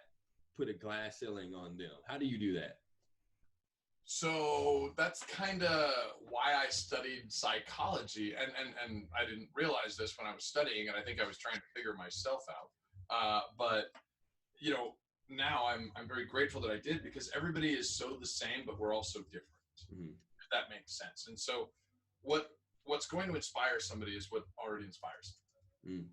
Speaker 2: put a glass ceiling on them? How do you do that?
Speaker 3: So that's kind of why I studied psychology, and I didn't realize this when I was studying, and I think I was trying to figure myself out. But now I'm very grateful that I did, because everybody is so the same, but we're all so different.
Speaker 2: Mm-hmm.
Speaker 3: If that makes sense. And so what's going to inspire somebody is what already inspires them. Mm.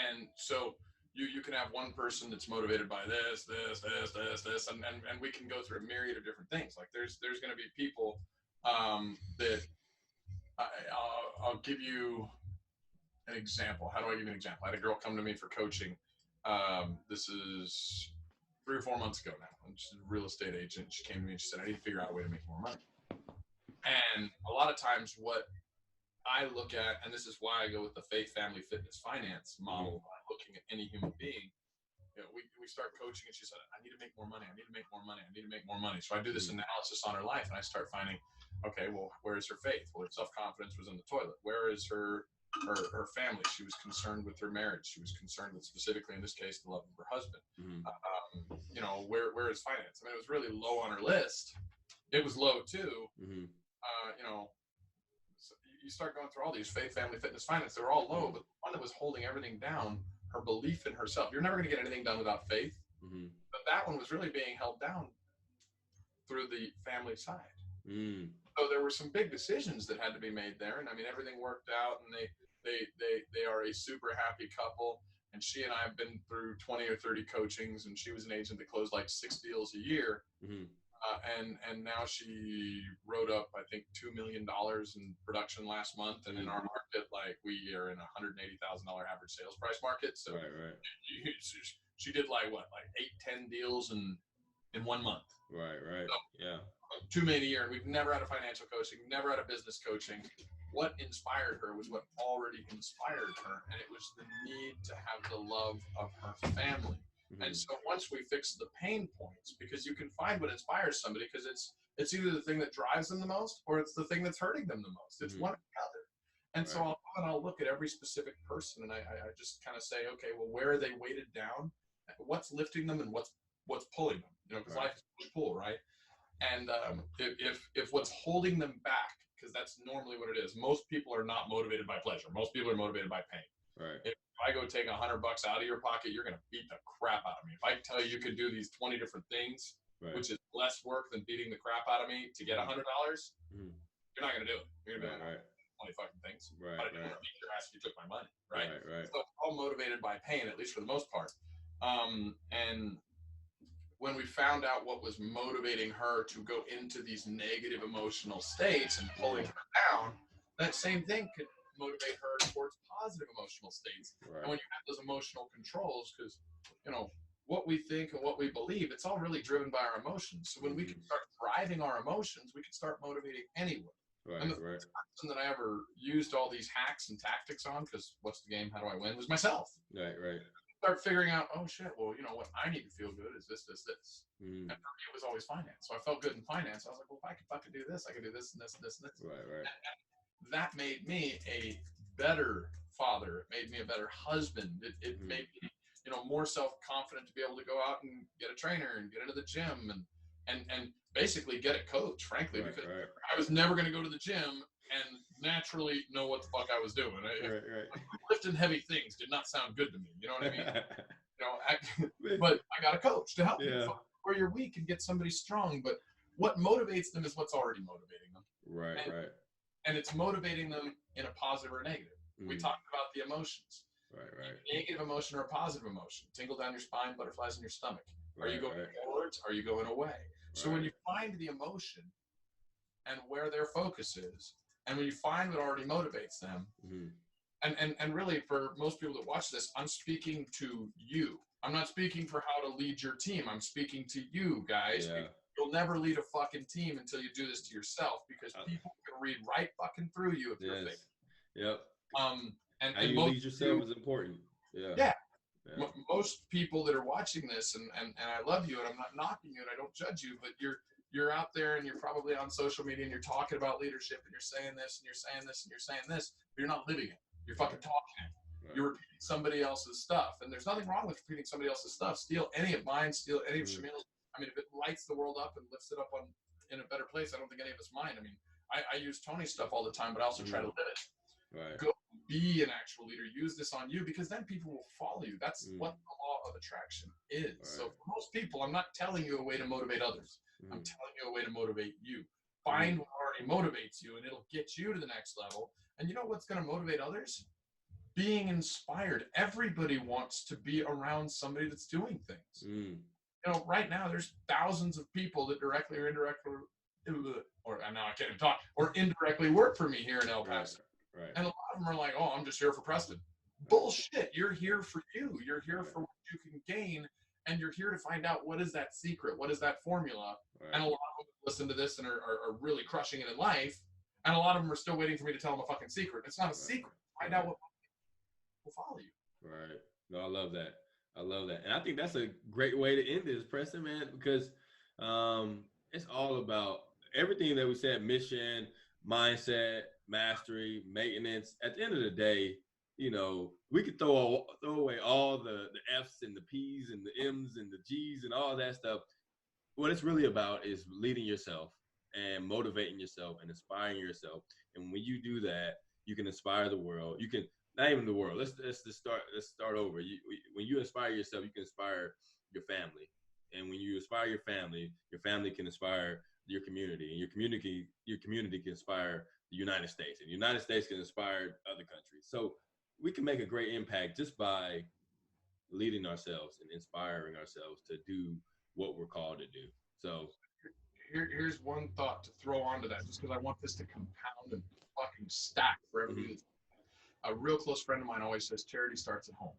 Speaker 3: And so you can have one person that's motivated by this, and we can go through a myriad of different things. Like there's going to be people that I'll give you an example. How do I give you an example? I had a girl come to me for coaching. This is 3 or 4 months ago now. And she's a real estate agent. She came to me and she said, I need to figure out a way to make more money. And a lot of times what I look at, and this is why I go with the faith, family, fitness, finance model, looking at any human being, we start coaching and she said, I need to make more money. I need to make more money. I need to make more money. So I do this analysis on her life, and I start finding, okay, well, where is her faith? Well, her self-confidence was in the toilet. Where is her family? She was concerned with her marriage. She was concerned with, specifically in this case, the love of her husband. Mm-hmm. Where is finance? I mean, it was really low on her list. It was low too. Mm-hmm. So you start going through all these faith, family, fitness, finance. They're all low, but the one that was holding everything down, her belief in herself. You're never going to get anything done without faith. Mm-hmm. But that one was really being held down through the family side. Mm. So there were some big decisions that had to be made there. And I mean, everything worked out, and they are a super happy couple. And she and I have been through 20 or 30 coachings, and she was an agent that closed like 6 deals a year. Mm-hmm. And now she wrote up, I think, $2 million in production last month. And in our market, like, we are in a $180,000 average sales price market. So right. She did like 8-10 deals in 1 month.
Speaker 2: Right. So, yeah.
Speaker 3: 2 million a year. And we've never had a financial coaching, never had a business coaching. What inspired her was what already inspired her. And it was the need to have the love of her family. Mm-hmm. And so once we fix the pain points, because you can find what inspires somebody, because it's either the thing that drives them the most, or it's the thing that's hurting them the most. It's one or the other. And right. So I'll look at every specific person, and I just kind of say, okay, well, where are they weighted down? What's lifting them, and what's pulling them? Because life is push-pull, right? And if what's holding them back, because that's normally what it is. Most people are not motivated by pleasure. Most people are motivated by pain. Right. If I go take $100 out of your pocket, you're going to beat the crap out of me. If I tell you could do these 20 different things, right, which is less work than beating the crap out of me to get $100, you're not going to do it. You're going to be
Speaker 2: Right.
Speaker 3: like, 20 fucking things.
Speaker 2: Right.
Speaker 3: But I didn't want to beat your ass if you took my money, right?
Speaker 2: Right.
Speaker 3: So it's all motivated by pain, at least for the most part. And when we found out what was motivating her to go into these negative emotional states and pulling her down, that same thing could motivate her towards positive emotional states.
Speaker 2: Right.
Speaker 3: And when you have those emotional controls, because, you know, what we think and what we believe, it's all really driven by our emotions. So when we can start driving our emotions, we can start motivating anyone.
Speaker 2: Right.
Speaker 3: And the person that I ever used all these hacks and tactics on, because what's the game, how do I win, was myself.
Speaker 2: Right.
Speaker 3: Start figuring out, oh shit, well, you know what I need to feel good is this.
Speaker 2: Mm.
Speaker 3: And for me, it was always finance. So I felt good in finance. I was like, well, if I could fucking do this, I could do this and this and this and this.
Speaker 2: Right.
Speaker 3: And that made me a better father. It made me a better husband. It made me, you know, more self-confident to be able to go out and get a trainer and get into the gym and basically get a coach, frankly, because I was never going to go to the gym and naturally know what the fuck I was doing. Lifting heavy things did not sound good to me. You know what I mean? You know, but I got a coach to help you where you're weak and get somebody strong. But what motivates them is what's already motivating them.
Speaker 2: Right.
Speaker 3: And it's motivating them in a positive or a negative. We talked about the emotions.
Speaker 2: Right.
Speaker 3: Negative emotion or a positive emotion. Tingle down your spine, butterflies in your stomach. Are you going forwards? Are you going away? So when you find the emotion and where their focus is, and when you find what already motivates them, and really for most people that watch this, I'm speaking to you. I'm not speaking for how to lead your team. I'm speaking to you guys. Yeah. You'll never lead a fucking team until you do this to yourself, because people can read right fucking through you if you're fake.
Speaker 2: Yep.
Speaker 3: And
Speaker 2: how you lead yourself is important.
Speaker 3: Yeah. Most people that are watching this, and I love you, and I'm not knocking you, and I don't judge you, but you're out there and you're probably on social media and you're talking about leadership and you're saying this and you're saying this and you're saying this, but you're not living it. You're fucking talking it. You're repeating somebody else's stuff, and there's nothing wrong with repeating somebody else's stuff. Steal any of mine, steal any of Shamiel's. I mean, if it lights the world up and lifts it up in a better place, I don't think any of us mind. I mean, I use Tony's stuff all the time, but I also try to live it.
Speaker 2: Right.
Speaker 3: Go be an actual leader. Use this on you, because then people will follow you. That's what the law of attraction is. Right. So for most people, I'm not telling you a way to motivate others. I'm telling you a way to motivate you. Find what already motivates you, and it'll get you to the next level. And you know what's going to motivate others? Being inspired. Everybody wants to be around somebody that's doing things. You know, right now there's thousands of people that directly or indirectly, or now I can't even talk, or indirectly work for me here in El Paso.
Speaker 2: Right.
Speaker 3: And a lot of them are like, oh, I'm just here for Preston. Bullshit. You're here for you. You're here for what you can gain, and you're here to find out what is that secret, what is that formula. And a lot of them listen to this and are really crushing it in life, and a lot of them are still waiting for me to tell them a fucking secret. It's not a secret. Find out what will follow you.
Speaker 2: Right. No, I love that. And I think that's a great way to end this, Preston, man, because it's all about everything that we said: mission, mindset, mastery, maintenance. At the end of the day, you know, we could throw away all the F's and the P's and the M's and the G's and all that stuff. What it's really about is leading yourself and motivating yourself and inspiring yourself. And when you do that, you can inspire the world. You can, not even the world. Let's start over. When you inspire yourself, you can inspire your family. And when you inspire your family can inspire your community, and your community can inspire the United States, and the United States can inspire other countries. So we can make a great impact just by leading ourselves and inspiring ourselves to do what we're called to do. So
Speaker 3: here's one thought to throw onto that, just because I want this to compound and fucking stack for everybody. A real close friend of mine always says charity starts at home.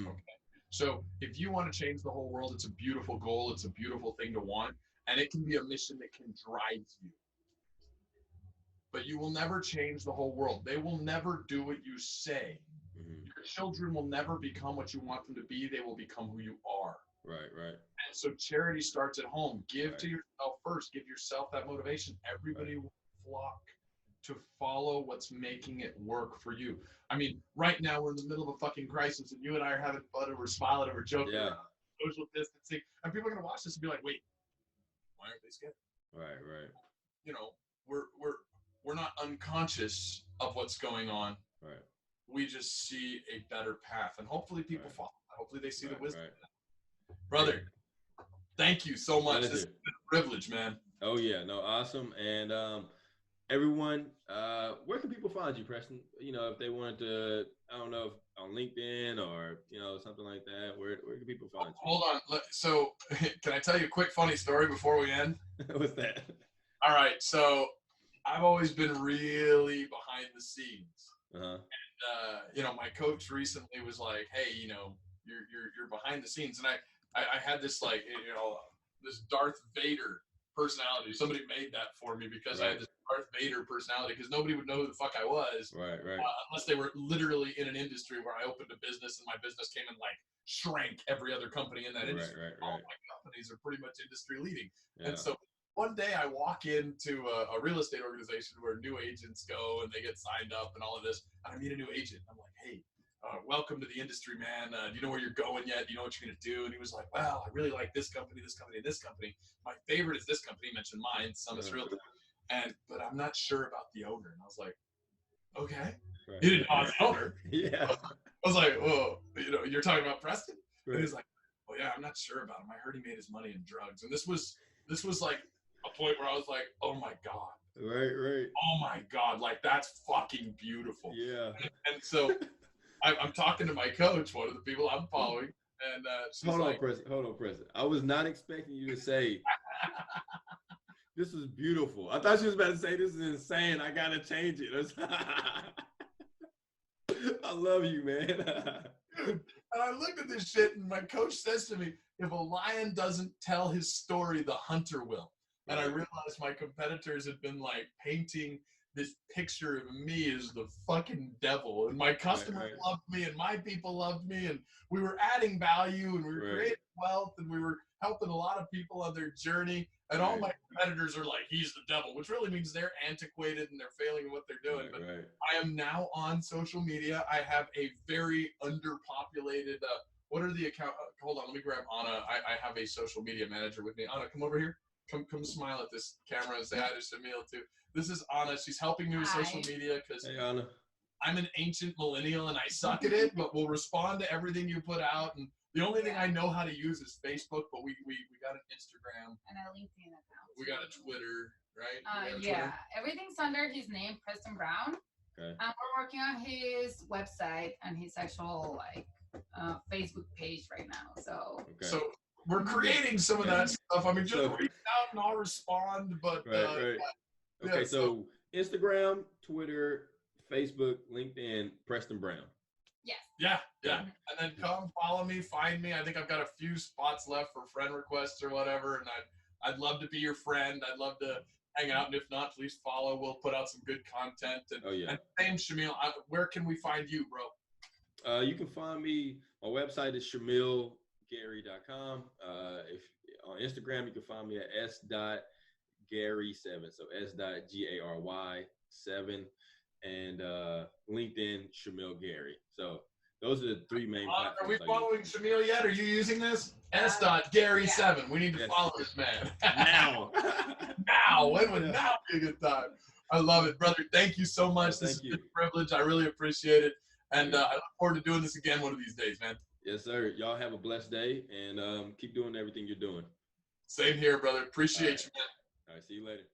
Speaker 3: Okay. So if you want to change the whole world, it's a beautiful goal. It's a beautiful thing to want. And it can be a mission that can drive you. But you will never change the whole world. They will never do what you say. Your children will never become what you want them to be. They will become who you are.
Speaker 2: Right.
Speaker 3: And so charity starts at home. Give to yourself first. Give yourself that motivation. Everybody will flock to follow what's making it work for you. I mean, right now we're in the middle of a fucking crisis, and you and I are having fun, and we're smiling, and we're joking about social distancing, and people are gonna watch this and be like, "Wait, why aren't they scared?" Right. You know, we're not unconscious of what's going on.
Speaker 2: Right.
Speaker 3: We just see a better path, and hopefully people follow. Hopefully they see the wisdom. Brother, thank you so much. This has been a privilege, man.
Speaker 2: Oh yeah, no, awesome. And everyone, where can people find you, Preston? You know, if they wanted to, I don't know, if on LinkedIn or, you know, something like that, where can people find you?
Speaker 3: Hold on. So can I tell you a quick funny story before we end?
Speaker 2: What's that?
Speaker 3: All right. So I've always been really behind the scenes.
Speaker 2: Uh-huh.
Speaker 3: You know, my coach recently was like, "Hey, you know, you're behind the scenes," and I had this like, you know, this Darth Vader personality. Somebody made that for me because I had this Darth Vader personality because nobody would know who the fuck I was,
Speaker 2: Right.
Speaker 3: unless they were literally in an industry where I opened a business and my business came and like shrank every other company in that industry. All my companies are pretty much industry leading, and so. One day I walk into a real estate organization where new agents go and they get signed up and all of this. And I meet a new agent. I'm like, hey, welcome to the industry, man. Do you know where you're going yet? Do you know what you're going to do? And he was like, well, I really like this company, this company, this company. My favorite is this company. He mentioned mine, Summits Realty. But I'm not sure about the owner. And I was like, okay. You didn't know I was the owner.
Speaker 2: Yeah.
Speaker 3: I was like, oh, you know, you're talking about Preston?
Speaker 2: Right.
Speaker 3: And he's like, oh, yeah, I'm not sure about him. I heard he made his money in drugs. And this was like, a point where I was like, oh my God.
Speaker 2: Right.
Speaker 3: Oh my God. Like, that's fucking beautiful.
Speaker 2: Yeah.
Speaker 3: And so I'm talking to my coach, one of the people I'm following, and she's
Speaker 2: Hold
Speaker 3: like,
Speaker 2: on, Preston. I was not expecting you to say, this is beautiful. I thought she was about to say, this is insane. I got to change it. I love you, man.
Speaker 3: And I looked at this shit, and my coach says to me, if a lion doesn't tell his story, the hunter will. And I realized my competitors had been like painting this picture of me as the fucking devil. And my customers loved me and my people loved me. And we were adding value and we were creating wealth and we were helping a lot of people on their journey. And all my competitors are like, he's the devil, which really means they're antiquated and they're failing in what they're doing. But I am now on social media. I have a very underpopulated, what are the account? Hold on, let me grab Anna. I have a social media manager with me. Anna, come over here. Come smile at this camera and say hi to Shamiel too. This is Anna. She's helping me with social media because I'm an ancient millennial and I suck at it, but we'll respond to everything you put out. And the only thing I know how to use is Facebook, but we got an Instagram.
Speaker 4: And a LinkedIn account.
Speaker 3: We got a Twitter, right?
Speaker 4: Yeah. Everything's under his name, Preston Brown.
Speaker 2: Okay.
Speaker 4: And we're working on his website and his actual Facebook page right now.
Speaker 3: So we're creating some of that stuff. I mean, just reach out and I'll respond. But
Speaker 2: okay, so Instagram, Twitter, Facebook, LinkedIn, Preston Brown.
Speaker 4: Yes.
Speaker 3: Yeah. And then come follow me, find me. I think I've got a few spots left for friend requests or whatever, and I'd love to be your friend. I'd love to hang out, and if not, please follow. We'll put out some good content. And same, Shamiel, where can we find you, bro?
Speaker 2: You can find me. My website is ShamielGary.com. If on Instagram, you can find me at s.gary7. So s.gary7, and LinkedIn Shamiel Gary. So those are the three main platforms.
Speaker 3: Are we following Shamiel yet? Are you using this? s.gary7. We need to follow this man
Speaker 2: now.
Speaker 3: Now. When would now be a good time? I love it, brother. Thank you so much. This is a privilege. I really appreciate it. And I look forward to doing this again one of these days, man.
Speaker 2: Yes, sir. Y'all have a blessed day and keep doing everything you're doing.
Speaker 3: Same here, brother. Appreciate you, man.
Speaker 2: All right. See you later.